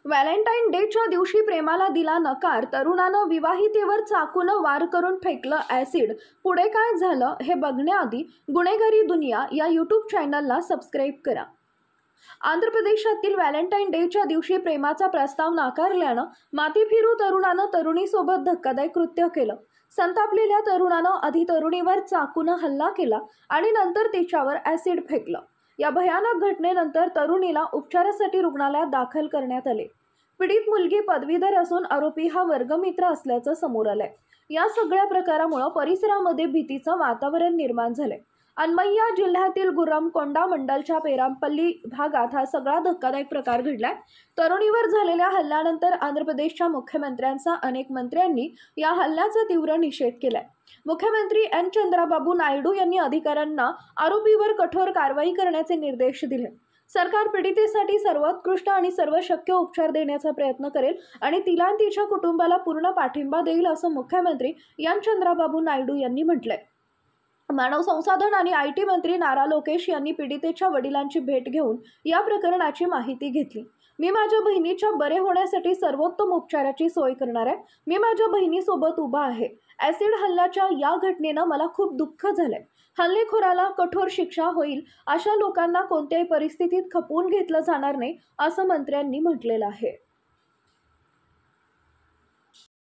Valentine डेच्या दिवशी प्रेमाला दिला नकार, तरुणानं विवाहितेवर चाकूनं वार करून फेकलं ॲसिड. पुढे काय झालं हे बघण्याआधी गुन्हेगारी दुनिया या यूट्यूब चॅनलला सबस्क्राईब करा. आंध्र प्रदेशातील व्हॅलेंटाईन डेच्या दिवशी प्रेमाचा प्रस्ताव नाकारल्यानं माथेफिरू तरुणानं तरुणीसोबत धक्कादायक कृत्य केलं. संतापलेल्या तरुणानं आधी तरुणीवर चाकूनं हल्ला केला आणि नंतर तिच्यावर ॲसिड फेकलं. या भयानक घटनेनंतर तरुणीला उपचारासाठी रुग्णालयात दाखल करण्यात आले. पीडित मुलगी पदवीधर असून आरोपी हा वर्गमित्र असल्याचं समोर आलंय. या सगळ्या प्रकारामुळे परिसरामध्ये भीतीचं वातावरण निर्माण झालंय. अन्मय्या जिल्ह्यातील गुर्रमकोंडा मंडलच्या पेरामपल्ली भागात हा सगळा धक्कादायक प्रकार घडलाय. तरुणीवर झालेल्या हल्ल्यानंतर आंध्र प्रदेशच्या मुख्यमंत्र्यांचा अनेक मंत्र्यांनी या हल्ल्याचा तीव्र निषेध केलाय. मुख्यमंत्री एन चंद्राबाबू नायडू यांनी अधिकाऱ्यांना आरोपीवर कठोर कारवाई करण्याचे निर्देश दिले. सरकार पीडितेसाठी सर्वोत्कृष्ट आणि सर्व शक्य उपचार देण्याचा प्रयत्न करेल आणि तिला आणि तिच्या कुटुंबाला पूर्ण पाठिंबा देईल, असं मुख्यमंत्री एन चंद्राबाबू नायडू यांनी म्हटलंय. मानव संसाधन आणि IT मंत्री नारा लोकेश यांनी पीडितेच्या वडिलांची भेट घेऊन या प्रकरणाची माहिती घेतली. मी माझ्या बहिणीच्या बरे होण्यासाठी सर्वोत्तम उपचाराची सोय करणार आहे. मी माझ्या बहिणीसोबत उभा आहे. ॲसिड हल्ल्याच्या या घटनेनं मला खूप दुःख झालंय. हल्लेखोराला कठोर शिक्षा होईल. अशा लोकांना कोणत्याही परिस्थितीत खपवून घेतलं जाणार नाही, असं मंत्र्यांनी म्हटलेलं आहे.